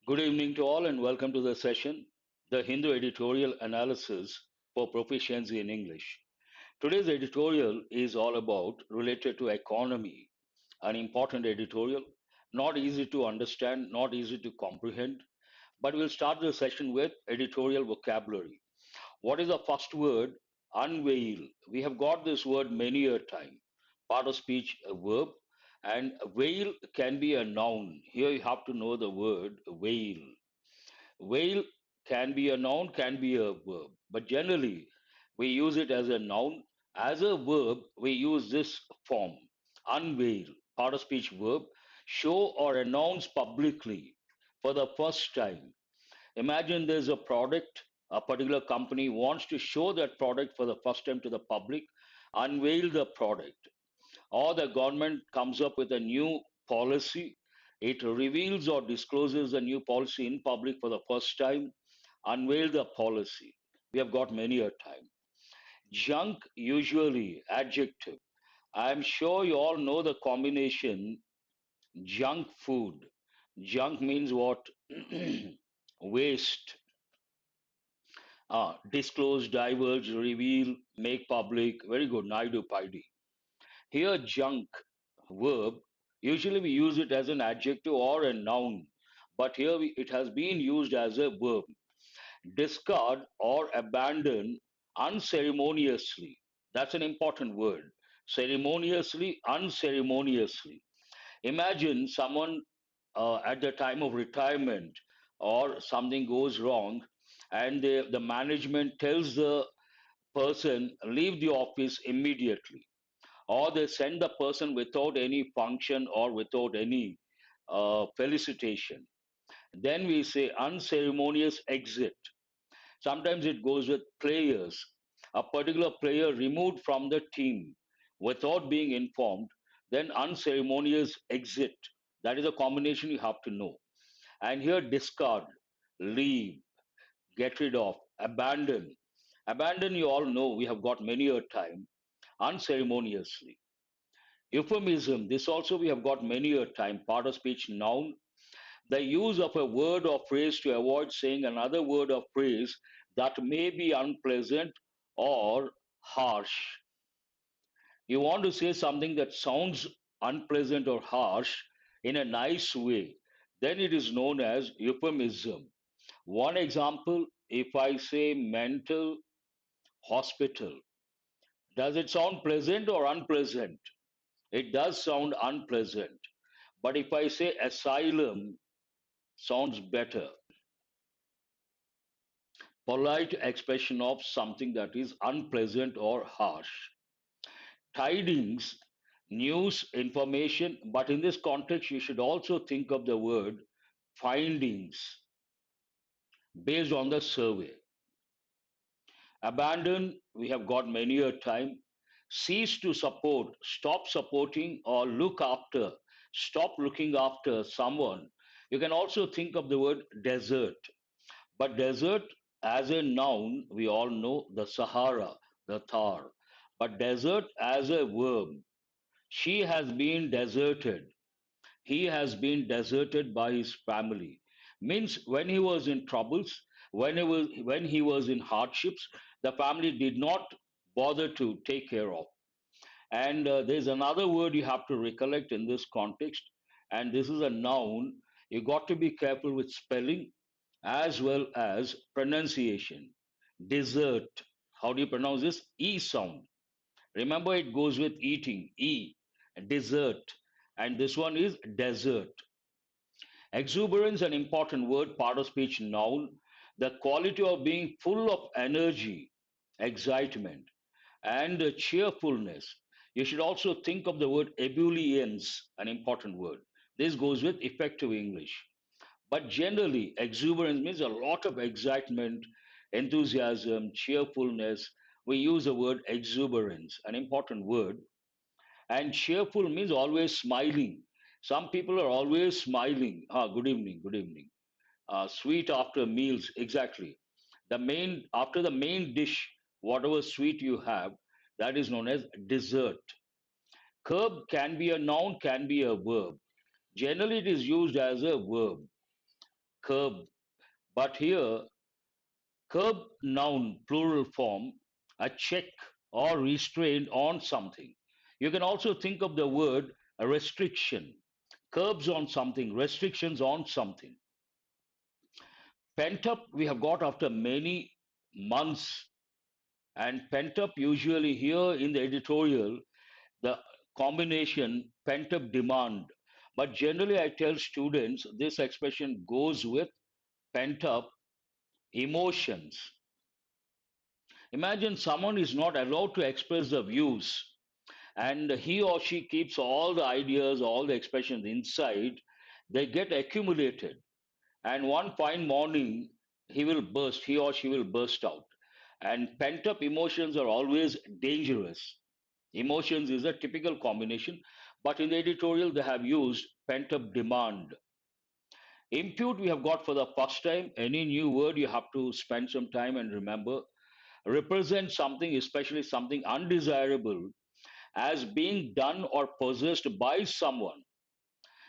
Good evening to all and welcome to the session, the Hindu Editorial Analysis for Proficiency in English. Today's editorial is all about related to economy, an important editorial, not easy to understand, not easy to comprehend, but we'll start the session with editorial vocabulary. What is the first word? Unveil. We have got this word many a time. Part of speech, a verb, and veil can be a noun. Here you have to know the word veil. Veil can be a noun, can be a verb, but generally we use it as a noun. As a verb, we use this form unveil, part of speech verb, show or announce publicly for the first time. Imagine there's a product, a particular company wants to show that product for the first time to the public, unveil the product, or the government comes up with a new policy, it reveals or discloses a new policy in public for the first time, unveil the policy. We have got many a time. Junk, usually adjective. I'm sure you all know the combination junk food. Junk means what? Waste. Disclose, diverge, reveal, make public. Very good. Naidu Paidi. Here, junk verb, usually we use it as an adjective or a noun, but here it has been used as a verb. Discard or abandon unceremoniously. That's an important word. Ceremoniously, unceremoniously. Imagine someone at the time of retirement or something goes wrong, and the management tells the person, leave the office immediately, or they send the person without any function or without any felicitation. Then we say unceremonious exit. Sometimes it goes with players. A particular player removed from the team without being informed, then unceremonious exit. That is a combination you have to know. And here, discard, leave, get rid of, abandon. Abandon, you all know, we have got many a time, unceremoniously. Euphemism, this also we have got many a time, part of speech noun, the use of a word or phrase to avoid saying another word or phrase that may be unpleasant or harsh. You want to say something that sounds unpleasant or harsh in a nice way, then it is known as euphemism. One example, if I say mental hospital, does it sound pleasant or unpleasant? It does sound unpleasant. But if I say asylum, sounds better. Polite expression of something that is unpleasant or harsh. Tidings, news, information, but in this context, you should also think of the word findings based on the survey. Abandon, we have got many a time. Cease to support, stop supporting, or look after, stop looking after someone. You can also think of the word desert. But desert, as a noun, we all know the Sahara, the Thar. But desert as a verb, she has been deserted. He has been deserted by his family. Means when he was in troubles, when he was in hardships, the family did not bother to take care of. And there's another word you have to recollect in this context, and this is a noun. You got to be careful with spelling as well as pronunciation. Dessert. How do you pronounce this? E sound. Remember, it goes with eating. E. Dessert. And this one is desert. Exuberance, an important word, part of speech noun. The quality of being full of energy, excitement, and cheerfulness. You should also think of the word ebullience, an important word. This goes with effective English. But generally, exuberance means a lot of excitement, enthusiasm, cheerfulness. We use the word exuberance, an important word. And cheerful means always smiling. Some people are always smiling. Good evening, good evening. Sweet after meals, exactly. The main after the main dish, whatever sweet you have, that is known as dessert. Curb can be a noun, can be a verb. Generally, it is used as a verb. curb, but here curb noun plural form, a check or restraint on something. You can also think of the word a restriction, curbs on something, restrictions on something. Pent up we have got after many months, and pent up usually here in the editorial, the combination pent up demand. But generally, I tell students this expression goes with pent up emotions. Imagine someone is not allowed to express the views, and he or she keeps all the ideas, all the expressions inside. They get accumulated, and one fine morning, he or she will burst out. And pent up emotions are always dangerous. Emotions is a typical combination, but in the editorial, they have used pent up demand. Impute, we have got for the first time. Any new word, you have to spend some time and remember. Represent something, especially something undesirable, as being done or possessed by someone.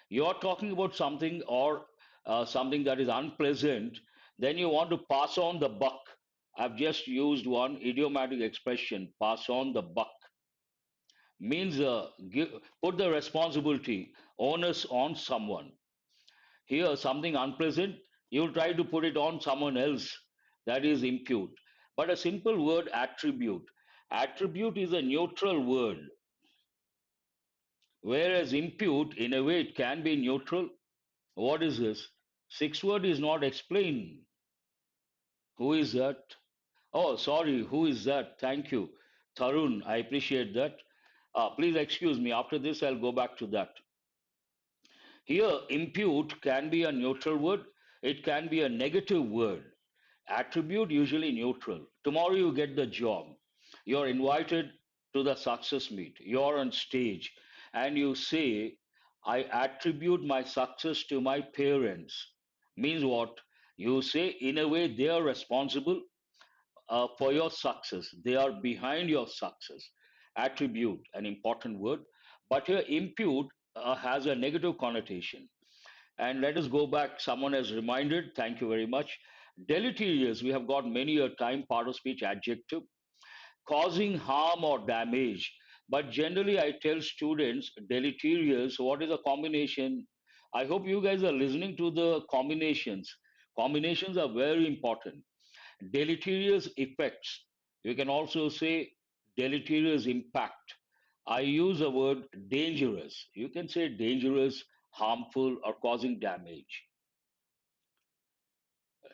You're talking about something or something that is unpleasant, then you want to pass on the buck. I've just used one idiomatic expression, pass on the buck. Means put the responsibility, onus on someone. Here, something unpleasant, you try to put it on someone else. That is impute. But a simple word, attribute. Attribute is a neutral word, whereas impute, in a way, it can be neutral. What is this? Six word is not explained. Who is that? Oh, sorry, who is that? Thank you. Tarun, I appreciate that. Please excuse me. After this, I'll go back to that. Here, impute can be a neutral word, it can be a negative word. Attribute usually neutral. Tomorrow you get the job. You're invited to the success meet. You're on stage and you say, I attribute my success to my parents. Means what? You say, in a way, they are responsible for your success. They are behind your success. Attribute, an important word. But here, impute has a negative connotation. And let us go back. Someone has reminded. Thank you very much. Deleterious, we have got many a time part of speech adjective, causing harm or damage. But generally, I tell students deleterious, what is a combination? I hope you guys are listening to the combinations. Combinations are very important. Deleterious effects. You can also say deleterious impact. I use a word dangerous. You can say dangerous, harmful, or causing damage.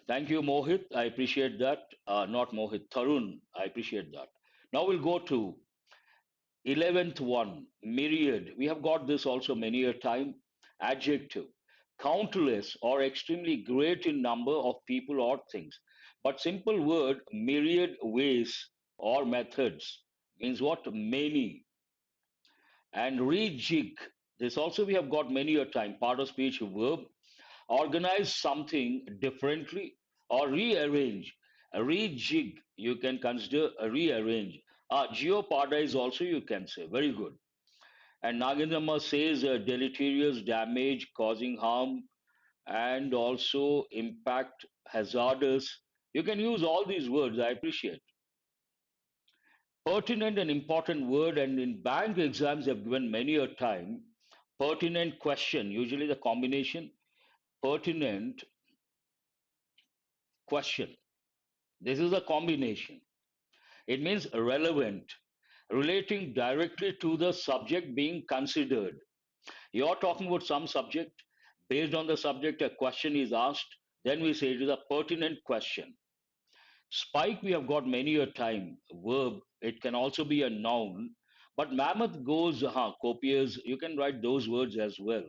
Thank you, Mohit. I appreciate that. Not Mohit, Tarun. I appreciate that. Now we'll go to 11th one, myriad. We have got this also many a time. Adjective. Countless or extremely great in number of people or things. But simple word, myriad ways or methods means what? Many. And rejig. This also we have got many a time. Part of speech verb. Organize something differently or rearrange. Rejig, you can consider a rearrange. Geopardize also you can say. Very good. And Nagendra says deleterious damage, causing harm, and also impact, hazardous. You can use all these words. I appreciate. Pertinent and important word, and in bank exams, have given many a time. Pertinent question, usually the combination pertinent question. This is a combination. It means relevant, relating directly to the subject being considered. You're talking about some subject, based on the subject, a question is asked, then we say it is a pertinent question. Spike, we have got many a time, verb, it can also be a noun, but mammoth goes, copious, you can write those words as well.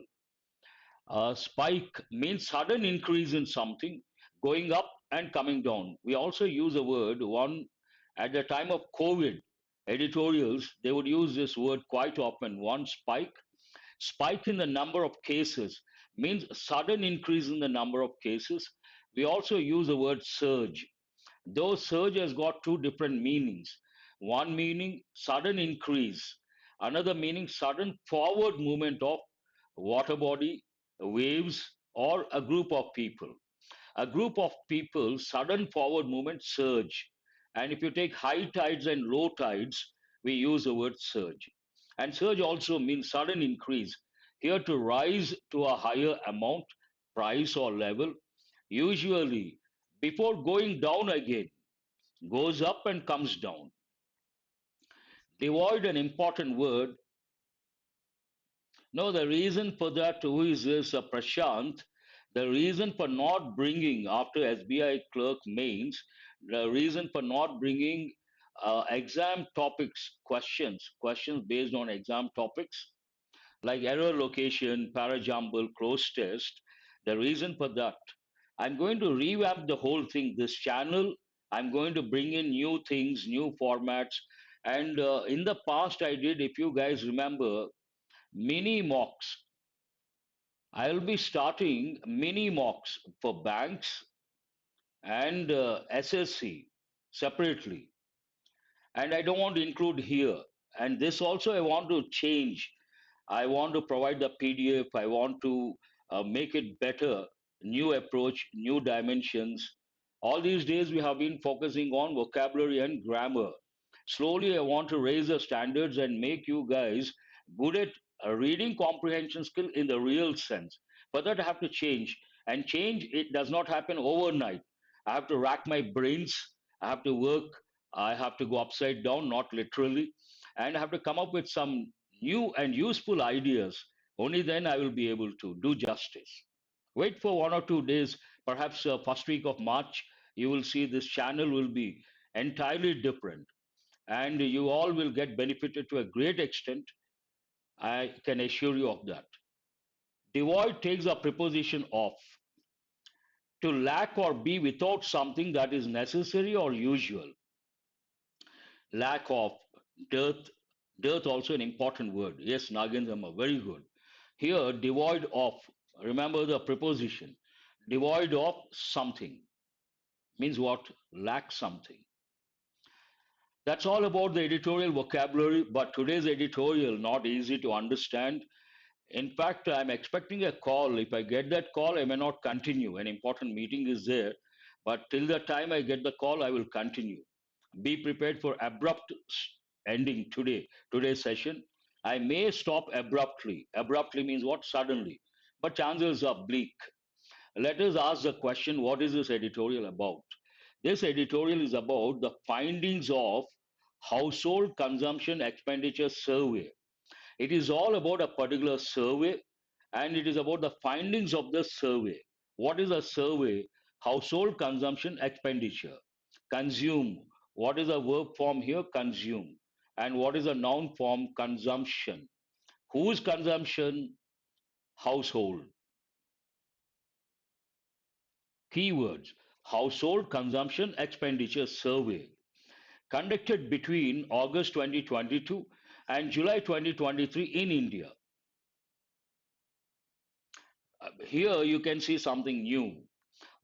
Spike means sudden increase in something, going up and coming down. We also use a word, one at the time of COVID editorials, they would use this word quite often, one spike. Spike in the number of cases means sudden increase in the number of cases. We also use the word surge. Though surge has got two different meanings. One meaning sudden increase, another meaning sudden forward movement of water body, waves, or a group of people. A group of people, sudden forward movement, surge. And if you take high tides and low tides, we use the word surge. And surge also means sudden increase. Here to rise to a higher amount, price or level, usually before going down again, goes up and comes down. Devoid an important word. No, the reason for that, who is this? Prashant. The reason for not bringing after SBI clerk mains, the reason for not bringing exam topics, questions based on exam topics like error location, parajumble, close test. The reason for that, I'm going to revamp the whole thing. This channel, I'm going to bring in new things, new formats. And in the past, I did, if you guys remember, mini mocks. I'll be starting mini mocks for banks and SSC separately. And I don't want to include here. And this also I want to change. I want to provide the PDF. I want to make it better, new approach, new dimensions. All these days we have been focusing on vocabulary and grammar. Slowly, I want to raise the standards and make you guys good at a reading comprehension skill in the real sense. For that, I have to change. And change, it does not happen overnight. I have to rack my brains. I have to work. I have to go upside down, not literally. And I have to come up with some new and useful ideas. Only then I will be able to do justice. Wait for 1 or 2 days, perhaps first week of March, you will see this channel will be entirely different and you all will get benefited to a great extent. I can assure you of that. Devoid takes a preposition of to lack or be without something that is necessary or usual. Lack of, dearth, dearth also an important word. Yes, Nagendra, very good. Here, devoid of, remember the preposition, devoid of something means what? Lack something. That's all about the editorial vocabulary, but today's editorial not easy to understand. In fact, I'm expecting a call. If I get that call, I may not continue. An important meeting is there. But till the time I get the call, I will continue. Be prepared for abrupt ending today, today's session. I may stop abruptly. Abruptly means what? Suddenly. But chances are bleak. Let us ask the question, what is this editorial about? This editorial is about the findings of Household Consumption Expenditure Survey. It is all about a particular survey and it is about the findings of the survey. What is a survey? Household consumption expenditure. Consume. What is a verb form here? Consume. And what is a noun form? Consumption. Whose consumption? Household. Keywords. Household Consumption Expenditure Survey. Conducted between August 2022 and July 2023 in India. Here you can see something new.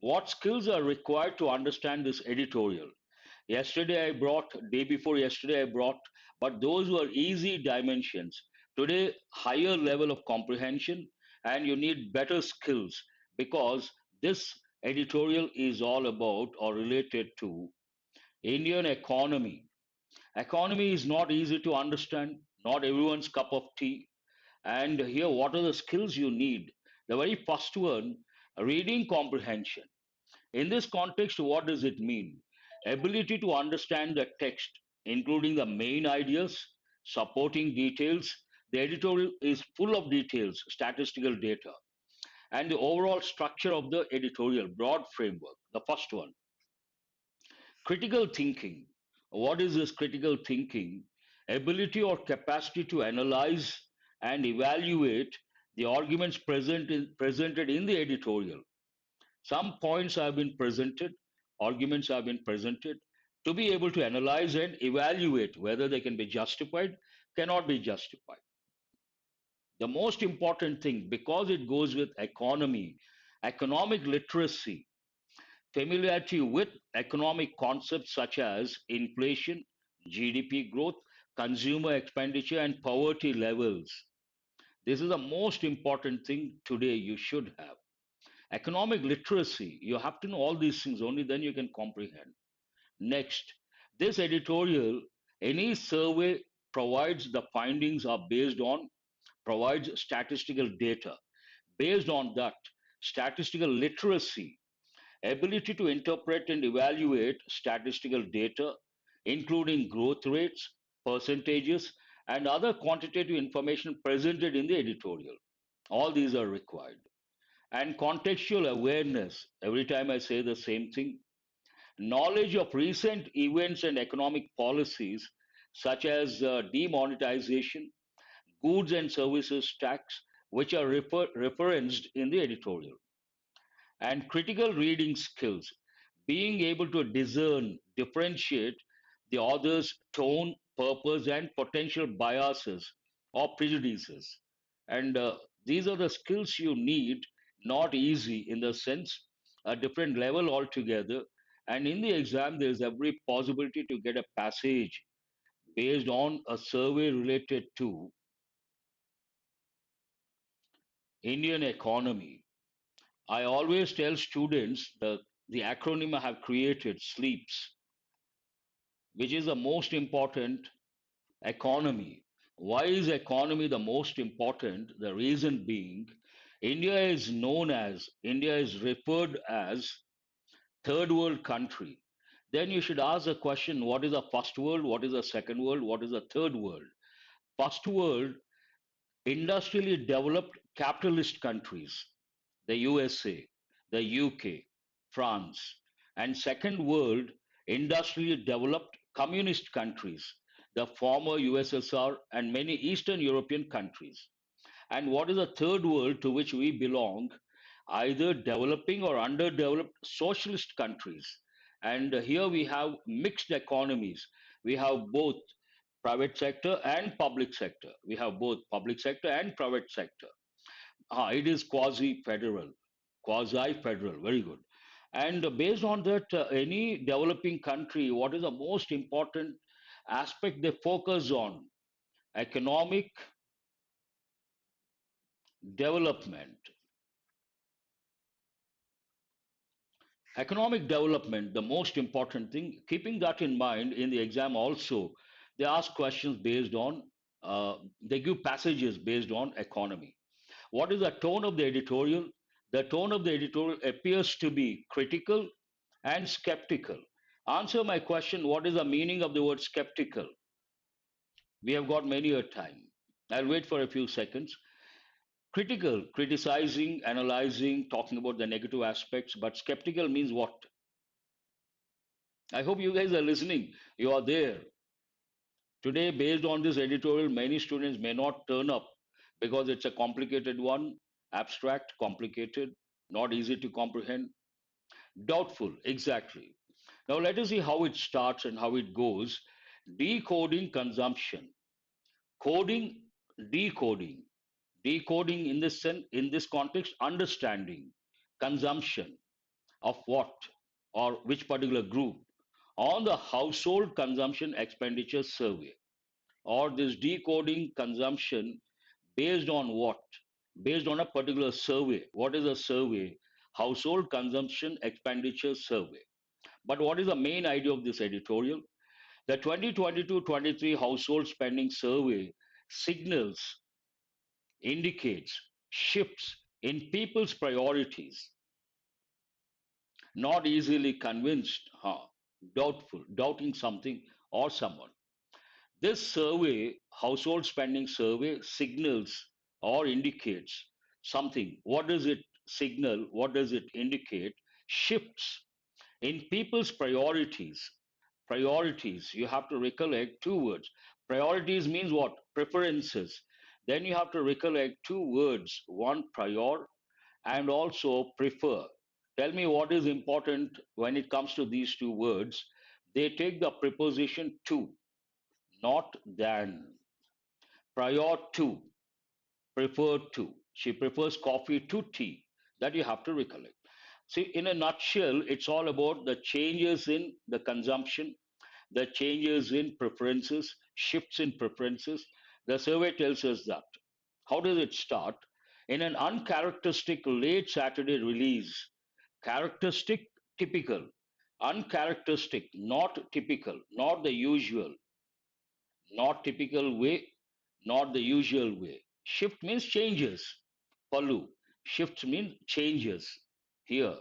What skills are required to understand this editorial? Yesterday I brought, day before yesterday I brought, but those were easy dimensions. Today, higher level of comprehension, and you need better skills because this editorial is all about or related to Indian economy. Economy is not easy to understand, not everyone's cup of tea. And here, what are the skills you need? The very first one, reading comprehension. In this context, what does it mean? Ability to understand the text, including the main ideas, supporting details. The editorial is full of details, statistical data, and the overall structure of the editorial, broad framework. The first one, critical thinking. What is this critical thinking? Ability or capacity to analyze and evaluate the arguments presented in the editorial. Some points have been presented, arguments have been presented to be able to analyze and evaluate whether they can be justified, cannot be justified. The most important thing, because it goes with economy, economic literacy, familiarity with economic concepts such as inflation, GDP growth, consumer expenditure, and poverty levels. This is the most important thing today you should have. Economic literacy, you have to know all these things, only then you can comprehend. Next, this editorial, any survey provides the findings are based on, provides statistical data. Based on that, statistical literacy, ability to interpret and evaluate statistical data, including growth rates, percentages, and other quantitative information presented in the editorial. All these are required. And contextual awareness, every time I say the same thing, knowledge of recent events and economic policies, such as demonetization, goods and services tax, which are referenced in the editorial, and critical reading skills, being able to discern, differentiate the author's tone, purpose, and potential biases or prejudices. And these are the skills you need, not easy in the sense, a different level altogether. And in the exam, there's every possibility to get a passage based on a survey related to Indian economy. I always tell students the acronym I have created, SLEEPS, which is the most important economy. Why is economy the most important? The reason being, India is referred as third world country. Then you should ask the question, what is the first world? What is the second world? What is the third world? First world, industrially developed capitalist countries, the USA, the UK, France, and second world, industrially developed communist countries, the former USSR and many Eastern European countries. And what is the third world to which we belong? Either developing or underdeveloped socialist countries. And here we have mixed economies. We have both private sector and public sector. We have both public sector and private sector. It is quasi-federal, quasi-federal, very good. And based on that, any developing country, what is the most important aspect they focus on? Economic development. Economic development, the most important thing, keeping that in mind in the exam also, they ask questions based on, they give passages based on economy. What is the tone of the editorial? The tone of the editorial appears to be critical and skeptical. Answer my question, what is the meaning of the word skeptical? We have got many a time. I'll wait for a few seconds. Critical, criticizing, analyzing, talking about the negative aspects, but skeptical means what? I hope you guys are listening. You are there. Today, based on this editorial, many students may not turn up because it's a complicated one, abstract, complicated, not easy to comprehend. Doubtful, exactly. Now let us see how it starts and how it goes. Decoding consumption, coding, decoding, decoding in this in this context, understanding, consumption of what or which particular group on the household consumption expenditure survey, or this decoding consumption based on what? Based on a particular survey. What is a survey? Household consumption expenditure survey. But what is the main idea of this editorial? The 2022-23 household spending survey signals, indicates shifts in people's priorities, not easily convinced, doubtful, doubting something or someone. This survey, household spending survey, signals or indicates something. What does it signal? What does it indicate? Shifts in people's priorities. Priorities, you have to recollect two words. Priorities means what? Preferences. Then you have to recollect two words, one prior and also prefer. Tell me what is important when it comes to these two words. They take the preposition to, not than. Prior to, preferred to. She prefers coffee to tea. That you have to recollect. See, in a nutshell, it's all about the changes in the consumption, the changes in preferences, shifts in preferences. The survey tells us that. How does it start? In an uncharacteristic late Saturday release, characteristic, typical, uncharacteristic, not typical, not the usual, not typical way, not the usual way. Shift means changes. Palu. Shifts mean changes. Here,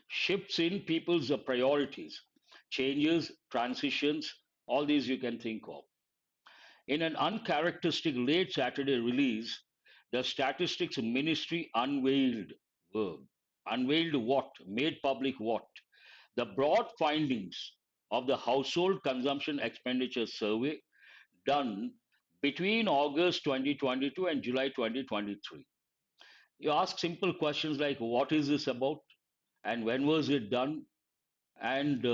shifts in people's priorities, changes, transitions, all these you can think of. In an uncharacteristic late Saturday release, the Statistics Ministry unveiled verb. Unveiled what? Made public what? The broad findings of the Household Consumption Expenditure Survey done between August 2022 and July 2023. You ask simple questions like what is this about and when was it done and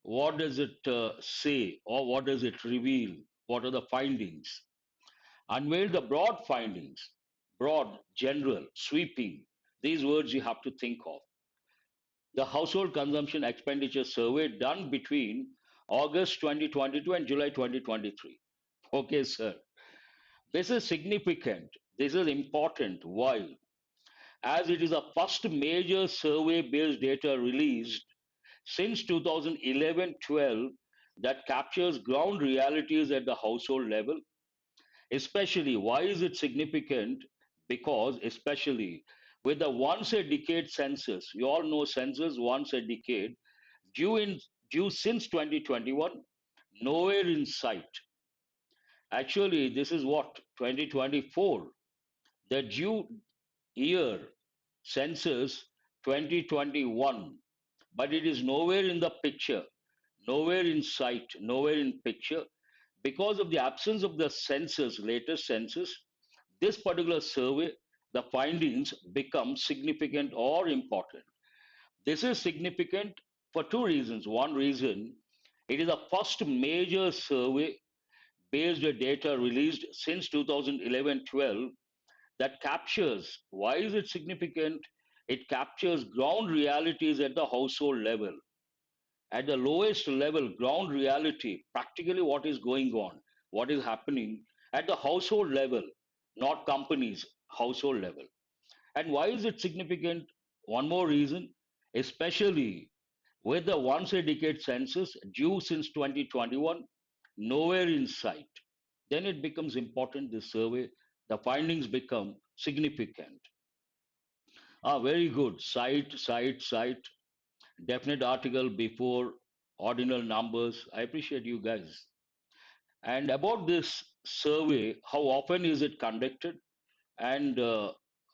what does it say or what does it reveal? What are the findings? Unveil the broad findings, broad, general, sweeping. These words you have to think of. The Household Consumption Expenditure Survey done between August 2022 and July 2023. Okay, sir. This is significant. This is important. Why? As it is the first major survey based data released since 2011-12 that captures ground realities at the household level. Especially, why is it significant? Because, especially with the once a decade census, you all know census once a decade, due in due since 2021, nowhere in sight. Actually, this is what 2024, the due year census 2021, but it is nowhere in the picture, nowhere in sight, nowhere in picture because of the absence of the census, latest census. This particular survey, the findings become significant or important. This is significant for two reasons. One reason, it is the first major survey based data released since 2011-12 that captures, why is it significant? It captures ground realities at the household level. At the lowest level, ground reality, practically what is going on, what is happening at the household level, not companies, household level. And why is it significant? One more reason, especially with the once a decade census due since 2021, nowhere in sight. Then it becomes important, this survey, the findings become significant. Ah, very good. Cite. Definite article before ordinal numbers. I appreciate you guys. And about this survey, how often is it conducted? And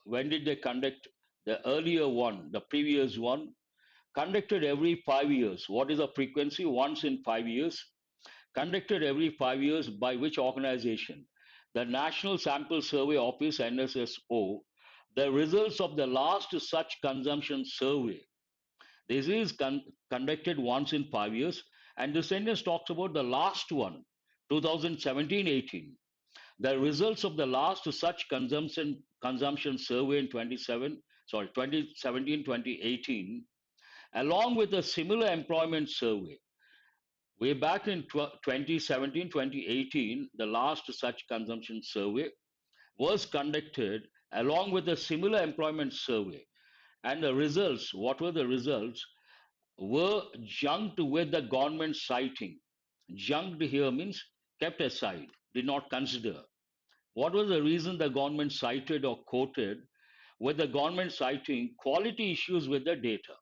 when did they conduct the earlier one, the previous one? Conducted every 5 years. What is the frequency? Once in 5 years. Conducted every 5 years by which organization? The National Sample Survey Office, NSSO. The results of the last such consumption survey. This is conducted once in 5 years, and the sentence talks about the last one, 2017-18. The results of the last such consumption survey in 2017-2018, along with a similar employment survey. Way back in 2017-2018, the last such consumption survey was conducted along with a similar employment survey. And the results, what were the results? Were junked with the government citing. Junked here means kept aside, did not consider. What was the reason the government cited or quoted? With the government citing quality issues with the data.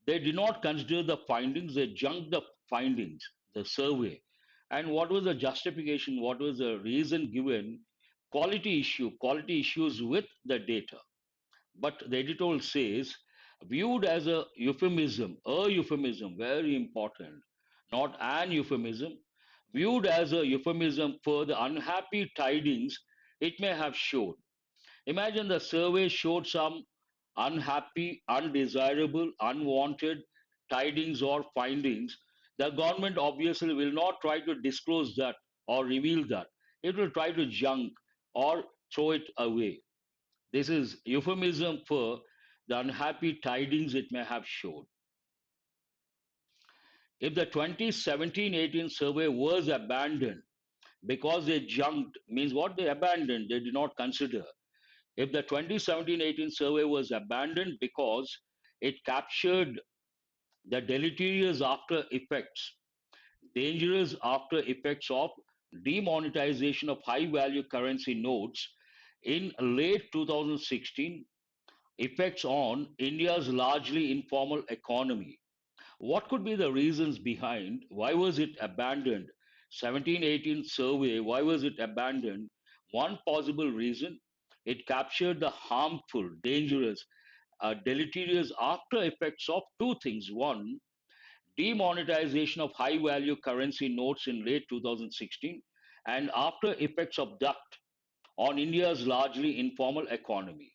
They did not consider the findings, they junked the findings, the survey. And what was the justification? What was the reason given? Quality issues with the data. But the editorial says, viewed as a euphemism, very important, not an euphemism, viewed as a euphemism for the unhappy tidings it may have showed. Imagine the survey showed some unhappy, undesirable, unwanted tidings or findings. The government obviously will not try to disclose that or reveal that. It will try to junk or throw it away. This is euphemism for the unhappy tidings it may have showed. If the 2017-18 survey was abandoned, Because they junked means what? They abandoned, they did not consider. If the 2017-18 survey was abandoned because it captured the deleterious after effects, dangerous after effects of demonetization of high value currency notes in late 2016, effects on India's largely informal economy. What could be the reasons behind? Why was it abandoned? 17-18 survey, why was it abandoned? One possible reason, it captured the harmful, dangerous, deleterious after effects of two things. One, demonetization of high value currency notes in late 2016, and after effects of that on India's largely informal economy.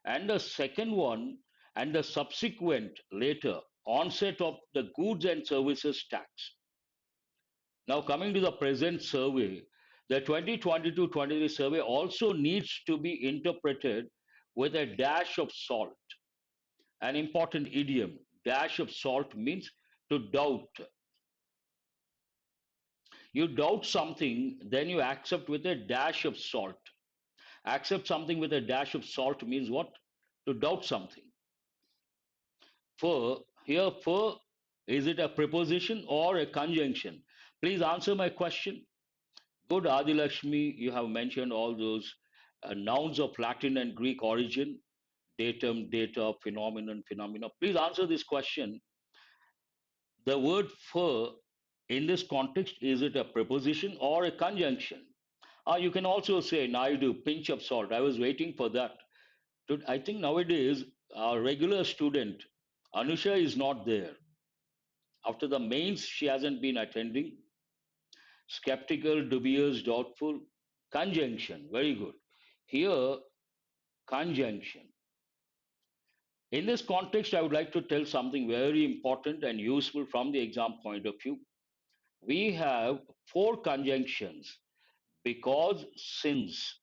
And the second one, and the subsequent later onset of the goods and services tax. Now, coming to the present survey, the 2022-23 survey also needs to be interpreted with a dash of salt. An important idiom, dash of salt means to doubt. You doubt something, then you accept with a dash of salt. Accept something with a dash of salt means what? To doubt something. For here, for is it a preposition or a conjunction? Please answer my question. Good Adilakshmi, you have mentioned all those nouns of Latin and Greek origin, datum, data, phenomenon, phenomena. Please answer this question. The word for in this context, is it a preposition or a conjunction? You can also say Naidu, pinch of salt. I was waiting for that. I think nowadays our regular student, Anusha, is not there. After the mains, she hasn't been attending. Skeptical, dubious, doubtful. Conjunction, very good. Here, conjunction. In this context, I would like to tell something very important and useful from the exam point of view. We have four conjunctions because, since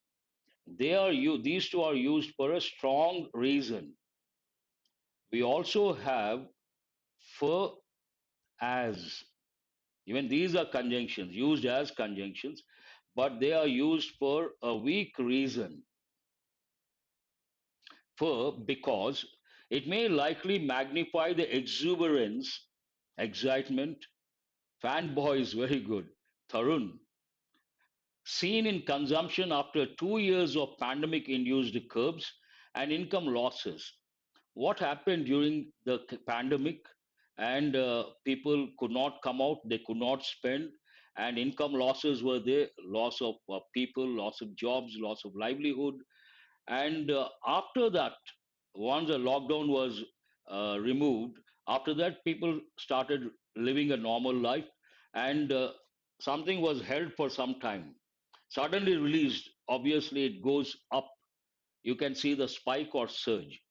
these two are used for a strong reason. We also have for, as. Even these are conjunctions, used as conjunctions, but they are used for a weak reason. For, because it may likely magnify the exuberance, excitement, fanboys, very good, Tarun, seen in consumption after 2 years of pandemic induced curbs and income losses. What happened during the pandemic? And people could not come out, they could not spend, and income losses were there, loss of people, loss of jobs, loss of livelihood. And after that, once the lockdown was removed, after that, people started living a normal life, and something was held for some time. Suddenly released, obviously, it goes up. You can see the spike or surge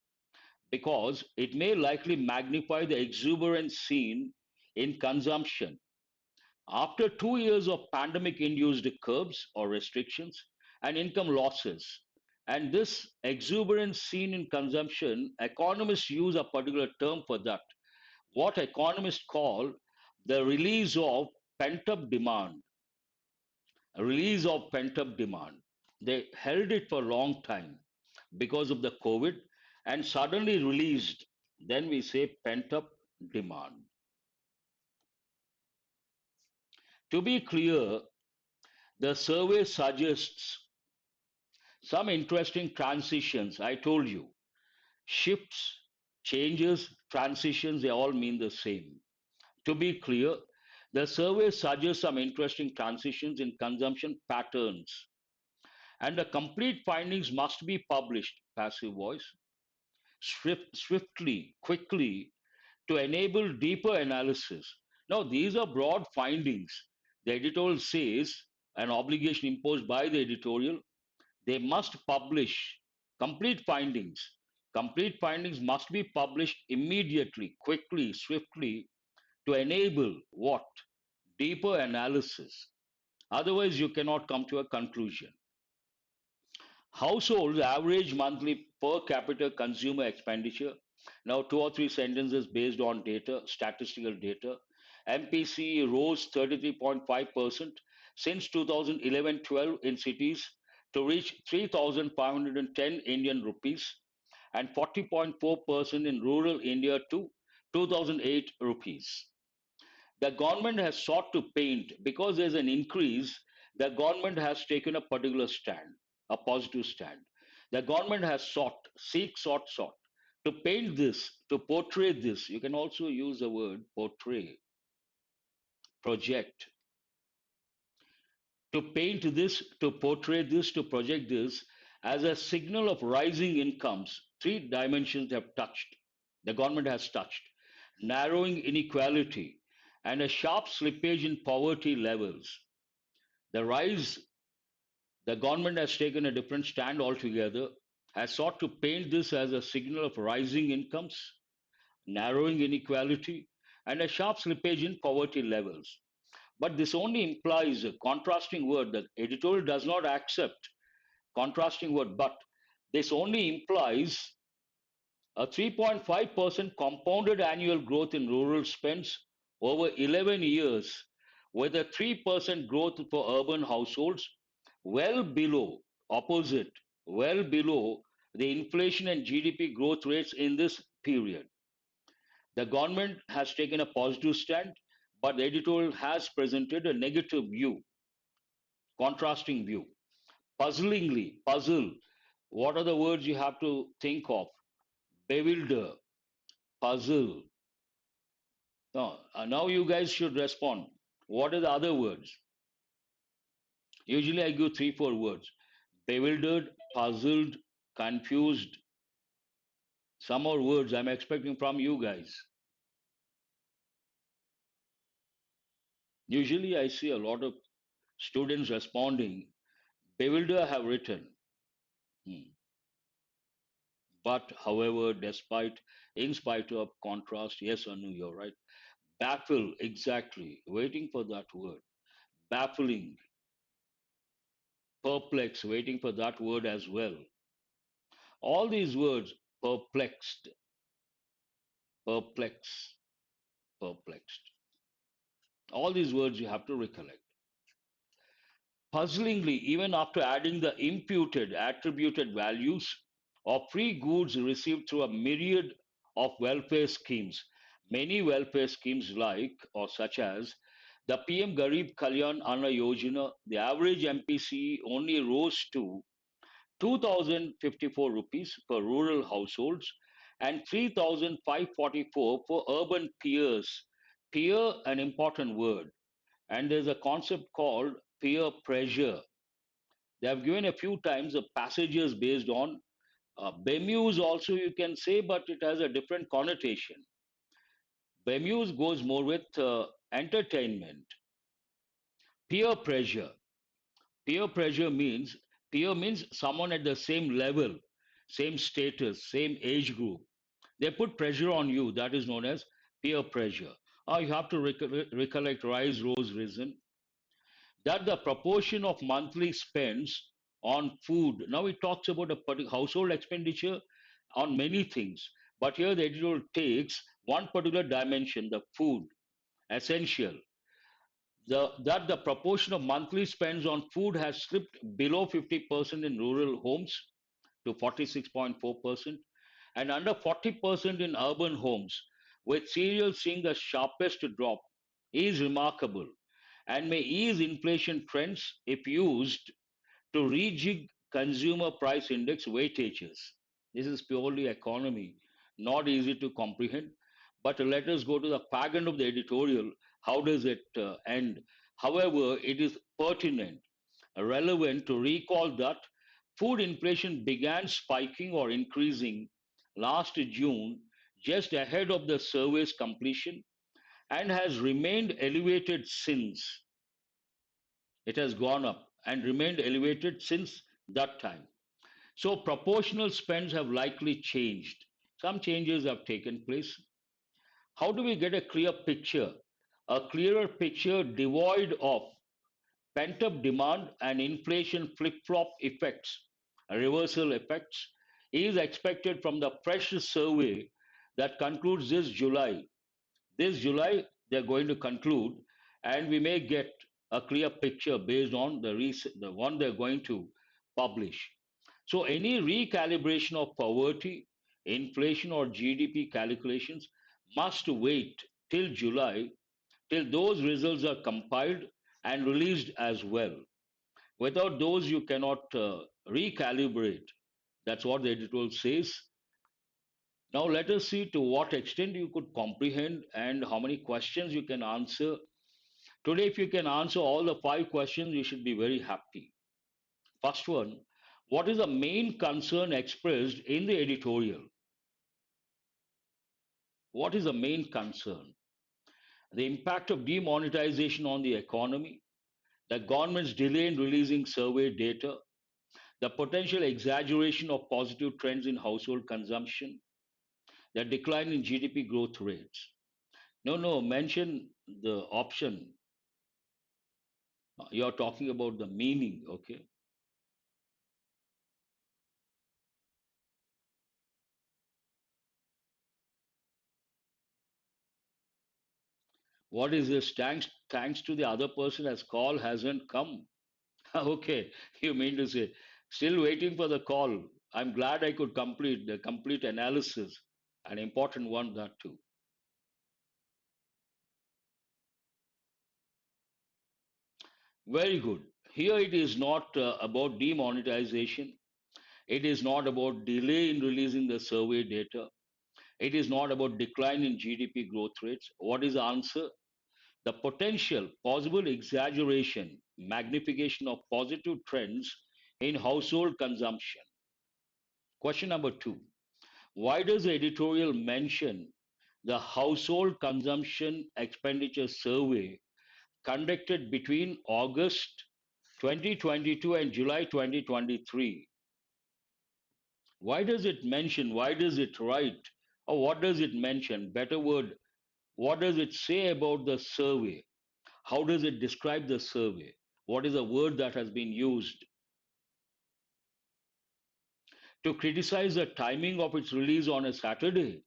because it may likely magnify the exuberance seen in consumption after 2 years of pandemic induced curbs or restrictions and income losses. And this exuberance seen in consumption, economists use a particular term for that, what economists call the release of pent up demand. A release of pent up demand. They held it for a long time because of the COVID and suddenly released. Then we say pent up demand. To be clear, the survey suggests some interesting transitions. I told you, shifts, changes, transitions, they all mean the same. To be clear, the survey suggests some interesting transitions in consumption patterns, and the complete findings must be published, passive voice, swiftly, quickly, to enable deeper analysis. Now, these are broad findings. The editorial says an obligation imposed by the editorial, they must publish complete findings. Complete findings must be published immediately, quickly, swiftly to enable what? Deeper analysis. Otherwise, you cannot come to a conclusion. Households' average monthly per capita consumer expenditure. Now, two or three sentences based on data, statistical data. MPC rose 33.5%, since 2011-12 in cities to reach 3,510 Indian rupees and 40.4% in rural India to 2008 rupees. The government has sought to paint, because there's an increase, the government has taken a particular stand, a positive stand. The government has sought to paint this, to portray this. You can also use the word portray, project, to paint this, to portray this, to project this as a signal of rising incomes. Three dimensions have touched, the government has touched: narrowing inequality and a sharp slippage in poverty levels. The rise, the government has taken a different stand altogether, has sought to paint this as a signal of rising incomes, narrowing inequality, and a sharp slippage in poverty levels. But this only implies a contrasting word. The editorial does not accept contrasting word, but this only implies a 3.5% compounded annual growth in rural spends over 11 years, with a 3% growth for urban households, well below, opposite, well below the inflation and GDP growth rates in this period. The government has taken a positive stand, but the editorial has presented a negative view, contrasting view. Puzzlingly, puzzle. What are the words you have to think of? Bewilder, puzzle. Now you guys should respond. What are the other words? Usually I give three, four words: bewildered, puzzled, confused. Some more words I'm expecting from you guys. Usually I see a lot of students responding. Bewilder I have written. Hmm. But however, despite, in spite of, contrast, yes, Anu, you're right. Baffle, exactly. Waiting for that word. Baffling, perplex, waiting for that word as well. All these words, perplexed, perplex, perplexed. All these words you have to recollect. Puzzlingly, even after adding the imputed, attributed values of free goods received through a myriad of welfare schemes, many welfare schemes like or such as the PM Garib Kalyan Anna Yojana, the average MPC only rose to 2,054 rupees per rural households and 3,544 for urban peers. Peer, an important word. And there's a concept called peer pressure. They have given a few times the passages based on Bemuse also you can say, but it has a different connotation. Bemuse goes more with entertainment. Peer pressure. Peer pressure means, peer means someone at the same level, same status, same age group. They put pressure on you. That is known as peer pressure. You have to recollect rise, rose, risen. That the proportion of monthly spends on food. Now it talks about a particular household expenditure on many things. But here the editorial takes one particular dimension, the food, essential. That the proportion of monthly spends on food has slipped below 50% in rural homes to 46.4% and under 40% in urban homes, with cereals seeing the sharpest drop, is remarkable and may ease inflation trends if used to rejig consumer price index weightages. This is purely economy, not easy to comprehend. But let us go to the fag of the editorial. How does it end? However, it is pertinent, relevant to recall that food inflation began spiking or increasing last June, just ahead of the survey's completion, and has remained elevated since. It has gone up and remained elevated since that time. So proportional spends have likely changed. Some changes have taken place. How do we get a clear picture? A clearer picture devoid of pent up demand and inflation flip flop effects, reversal effects, is expected from the fresh survey that concludes this July. This July, they're going to conclude, and we may get a clear picture based on the one they're going to publish. So any recalibration of poverty, inflation, or GDP calculations must wait till July, till those results are compiled and released as well. Without those, you cannot recalibrate. That's what the editorial says. Now, let us see to what extent you could comprehend and how many questions you can answer. Today, if you can answer all the five questions, you should be very happy. First one, what is the main concern expressed in the editorial? What is the main concern? The impact of demonetization on the economy, the government's delay in releasing survey data, the potential exaggeration of positive trends in household consumption, the decline in GDP growth rates. No, no, mention the option. You're talking about the meaning, okay? What is this? Thanks to the other person as call hasn't come. Okay, you mean to say, still waiting for the call. I'm glad I could complete the complete analysis, an important one that too. Very good. Here it is not about demonetization. It is not about delay in releasing the survey data. It is not about decline in GDP growth rates. What is the answer? The potential possible exaggeration, magnification of positive trends in household consumption. Question number two. Why does the editorial mention the household consumption expenditure survey conducted between August 2022 and July 2023? Why does it mention? Why does it write? Or what does it mention? Better word, what does it say about the survey? How does it describe the survey? What is the word that has been used? To criticize the timing of its release on a Saturday,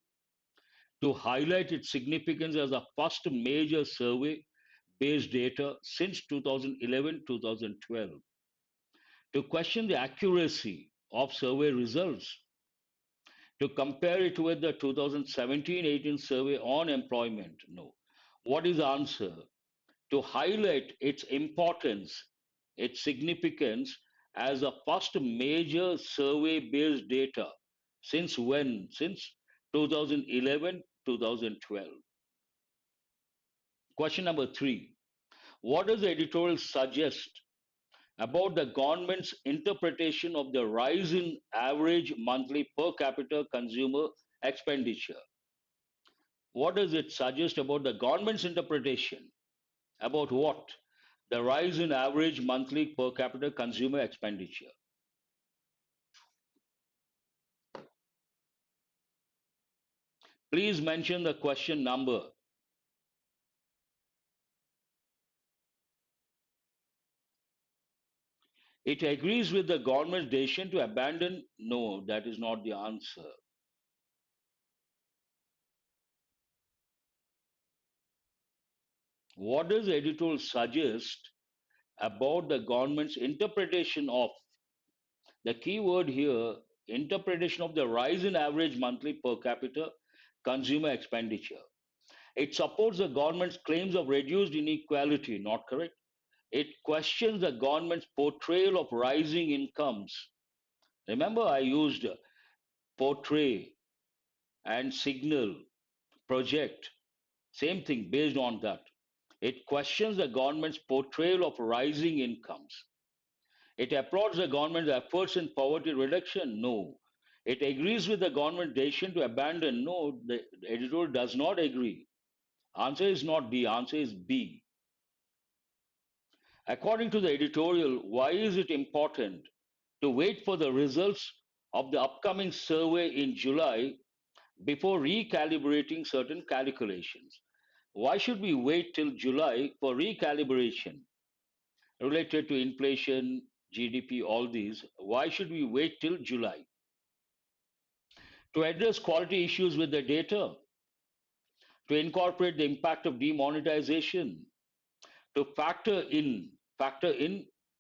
to highlight its significance as the first major survey based data since 2011 2012, to question the accuracy of survey results, to compare it with the 2017-18 survey on employment. No. What is the answer? To highlight its importance, its significance as the first major survey based data. Since when? Since 2011 2012. Question number three. What does the editorial suggest about the government's interpretation of the rise in average monthly per capita consumer expenditure? What does it suggest about the government's interpretation? About what? The rise in average monthly per capita consumer expenditure. Please mention the question number. It agrees with the government's decision to abandon. No, that is not the answer. What does the editorial suggest about the government's interpretation of the key word here, interpretation of the rise in average monthly per capita consumer expenditure? It supports the government's claims of reduced inequality, not correct? It questions the government's portrayal of rising incomes. Remember, I used portray and signal, project, same thing based on that. It questions the government's portrayal of rising incomes. It applauds the government's efforts in poverty reduction. No. It agrees with the government's decision to abandon. No, the editorial does not agree. Answer is not D, answer is B. According to the editorial, why is it important to wait for the results of the upcoming survey in July before recalibrating certain calculations? Why should we wait till July for recalibration related to inflation, GDP, all these? Why should we wait till July? To address quality issues with the data, to incorporate the impact of demonetization, To factor in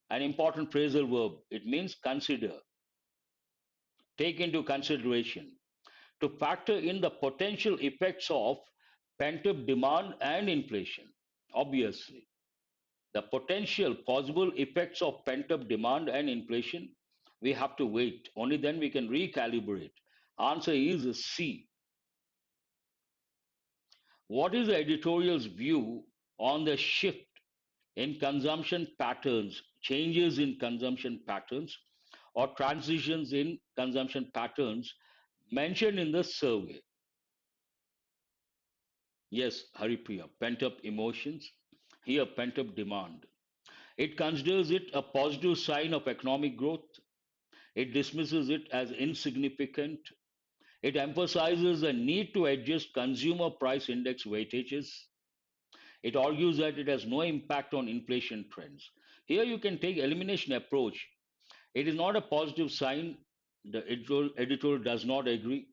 an important phrasal verb. It means consider, take into consideration. To factor in the potential effects of pent up demand and inflation. Obviously, the potential possible effects of pent up demand and inflation, we have to wait. Only then we can recalibrate. Answer is C. What is the editorial's view on the shift in consumption patterns, changes in consumption patterns, or transitions in consumption patterns mentioned in the survey? Yes, Haripriya, pent up emotions, here pent up demand. It considers it a positive sign of economic growth. It dismisses it as insignificant. It emphasizes the need to adjust consumer price index weightages. It argues that it has no impact on inflation trends. Here you can take elimination approach. It is not a positive sign. The editorial does not agree.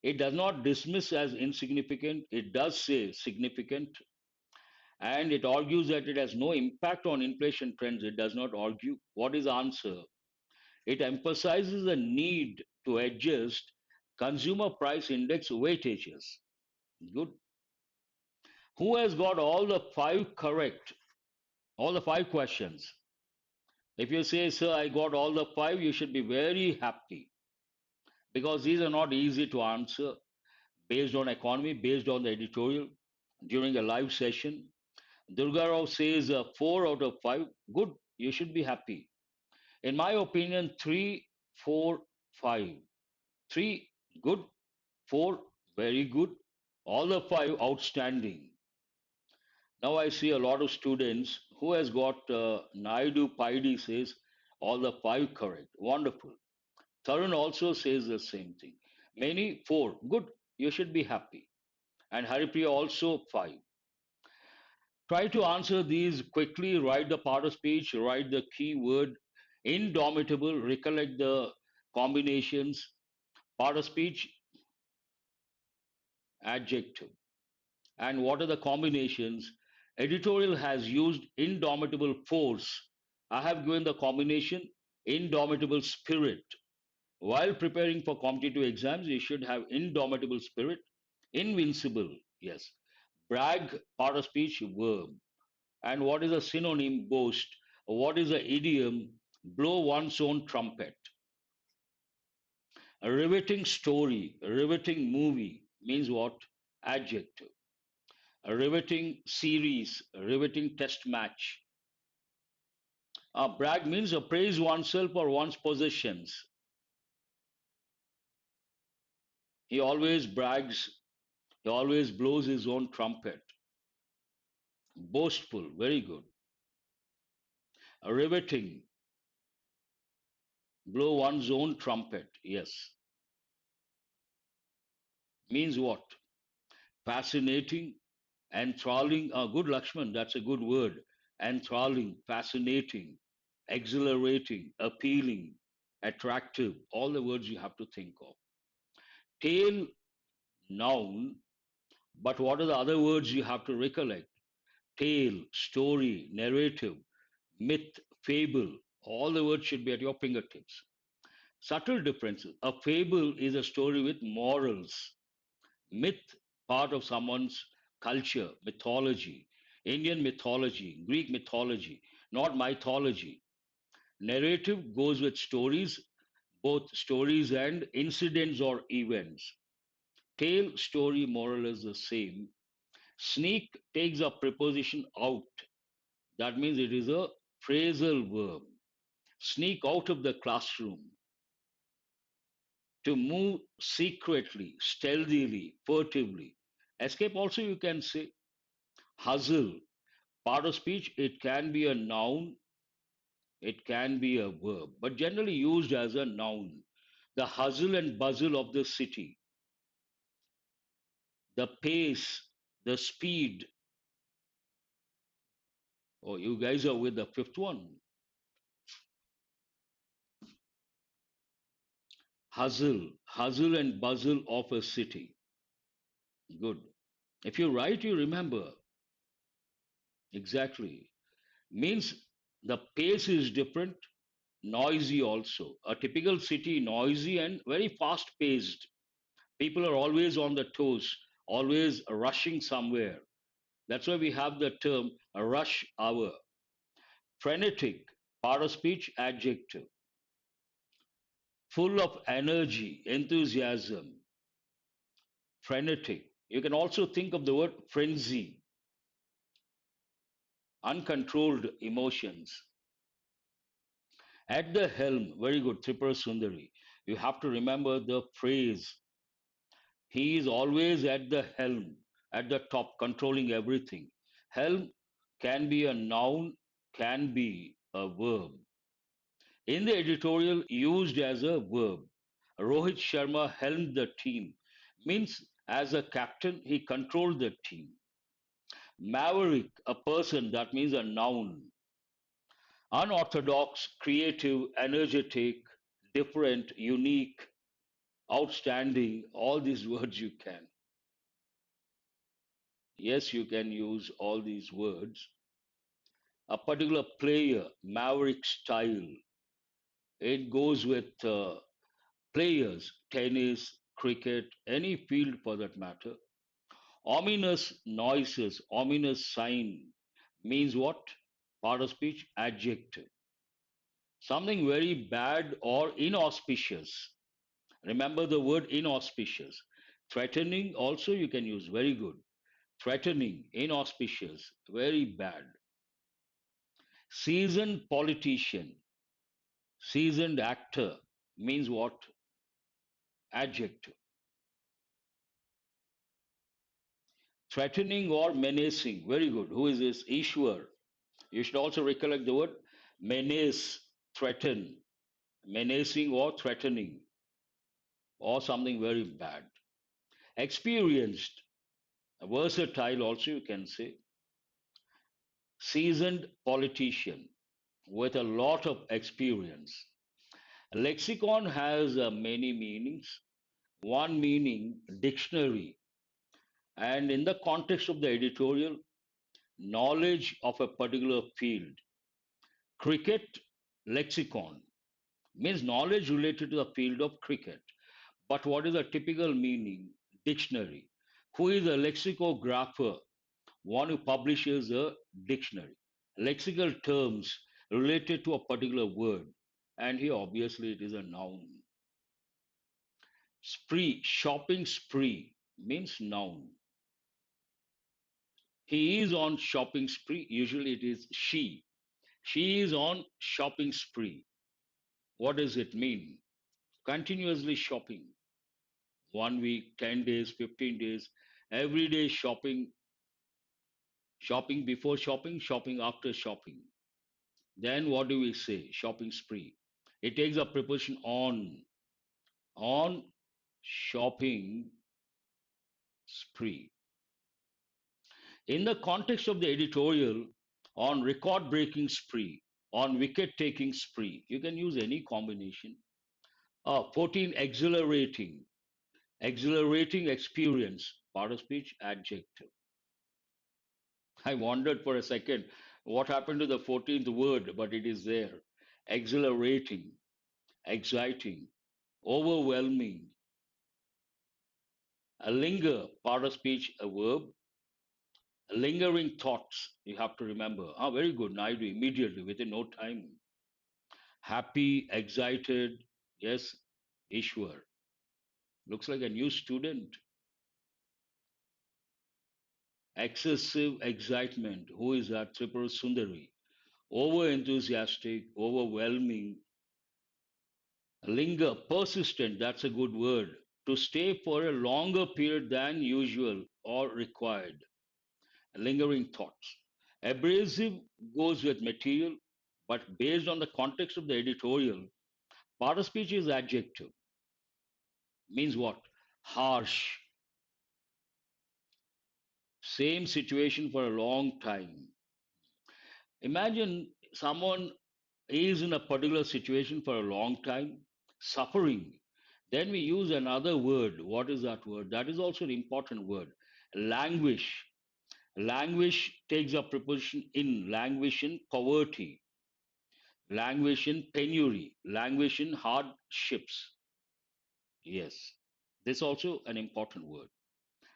It does not dismiss as insignificant. It does say significant. And it argues that it has no impact on inflation trends. It does not argue. What is the answer? It emphasizes the need to adjust consumer price index weightages. Good. Who has got all the five correct? All the five questions. If you say, sir, I got all the five, you should be very happy because these are not easy to answer based on economy, based on the editorial during a live session. Durga Rao says 4 out of 5. Good, you should be happy. In my opinion, 3, 4, 5. 3, good. 4, very good. All the 5, outstanding. Now I see a lot of students who has got Naidu Paidi says all the 5 correct. Wonderful. Tarun also says the same thing. Many 4. Good. You should be happy. And Haripriya also 5. Try to answer these quickly. Write the part of speech. Write the keyword. Indomitable. Recollect the combinations. Part of speech. Adjective. And what are the combinations? Editorial has used indomitable force. I have given the combination indomitable spirit. While preparing for competitive exams, you should have indomitable spirit. Invincible, yes. Brag, part of speech, verb. And what is a synonym? Boast. What is an idiom? Blow one's own trumpet. A riveting story, a riveting movie means what? Adjective. A riveting series, a riveting test match. Brag means praise oneself or one's possessions. He always brags, he always blows his own trumpet. Boastful, very good. Riveting, blow one's own trumpet, yes. Means what? Fascinating, enthralling. Good Lakshman, that's a good word. Enthralling, fascinating, exhilarating, appealing, attractive. All the words you have to think of. Tale, noun, but what are the other words you have to recollect? Tale, story, narrative, myth, fable. All the words should be at your fingertips. Subtle differences. A fable is a story with morals. Myth, part of someone's culture, mythology, Indian mythology, Greek mythology, not mythology. Narrative goes with stories, both stories and incidents or events. Tale, story, moral is the same. Sneak takes a preposition out. That means it is a phrasal verb. Sneak out of the classroom. To move secretly, stealthily, furtively. Escape also you can say. Hustle, part of speech, it can be a noun, it can be a verb, but generally used as a noun. The hustle and bustle of the city, the pace, the speed. Oh, you guys are with the fifth one. Hustle and bustle of a city. Good. If you write, you remember. Exactly. Means the pace is different, noisy also. A typical city, noisy and very fast paced. People are always on the toes, always rushing somewhere. That's why we have the term a rush hour. Frenetic, part of speech, adjective. Full of energy, enthusiasm, frenetic. You can also think of the word frenzy, uncontrolled emotions. At the helm, very good, Tripura Sundari. You have to remember the phrase, he is always at the helm, at the top, controlling everything. Helm can be a noun, can be a verb. In the editorial, used as a verb. Rohit Sharma helmed the team, means as a captain, he controlled the team. Maverick, a person, that means a noun. Unorthodox, creative, energetic, different, unique, outstanding, all these words you can. Yes, you can use all these words. A particular player, maverick style, it goes with players, tennis, cricket, any field for that matter. Ominous noises, ominous sign means what? Part of speech, adjective. Something very bad or inauspicious. Remember the word inauspicious. Threatening also you can use. Very good. Threatening, inauspicious, very bad. Seasoned politician, seasoned actor means what? Adjective. Threatening or menacing. Very good. Who is this? Ishwar. You should also recollect the word menace, threaten, menacing or threatening, or something very bad. Experienced, versatile also you can say. Seasoned politician with a lot of experience. Lexicon has many meanings. One meaning, dictionary, and in the context of the editorial, knowledge of a particular field. Cricket lexicon means knowledge related to the field of cricket. But what is the typical meaning? Dictionary. Who is a lexicographer? One who publishes a dictionary. Lexical terms related to a particular word. And here, obviously, it is a noun. Spree, shopping spree means noun. He is on shopping spree. Usually, it is she. She is on shopping spree. What does it mean? Continuously shopping. 1 week, 10 days, 15 days, every day shopping, shopping before shopping, shopping after shopping. Then what do we say? Shopping spree. It takes a preposition on shopping spree. In the context of the editorial, on record breaking spree, on wicket taking spree, you can use any combination. 14, exhilarating, exhilarating experience, part of speech, adjective. I wondered for a second what happened to the 14th word, but it is there. Exhilarating, exciting, overwhelming. A linger, part of speech, a verb. Lingering thoughts, you have to remember. Ah, very good. Naidu, immediately, within no time. Happy, excited. Yes, Ishwar. Looks like a new student. Excessive excitement. Who is that? Tripura Sundari. Over enthusiastic, overwhelming. Linger, persistent, that's a good word. To stay for a longer period than usual or required. Lingering thoughts. Abrasive goes with material, but based on the context of the editorial, part of speech is adjective. Means what? Harsh. Same situation for a long time. Imagine someone is in a particular situation for a long time, suffering. Then we use another word. What is that word? That is also an important word. Languish. Languish takes a preposition in, languish in poverty, languish in penury, languish in hardships. Yes, this is also an important word.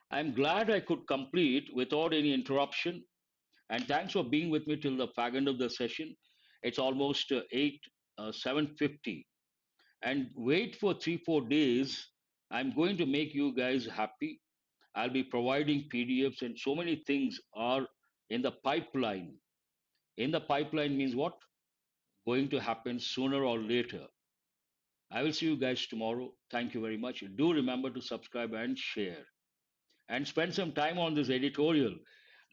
I'm glad I could complete without any interruption, and thanks for being with me till the fag end of the session. It's almost 7:50, and wait for 3 4 days. I'm going to make you guys happy. I'll be providing PDFs, and so many things are in the pipeline. In the pipeline means what? Going to happen sooner or later. I will see you guys tomorrow. Thank you very much. Do remember to subscribe and share. And spend some time on this editorial.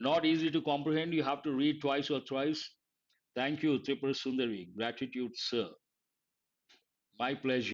Not easy to comprehend. You have to read twice or thrice. Thank you, Tripura Sundari. Gratitude, sir. My pleasure.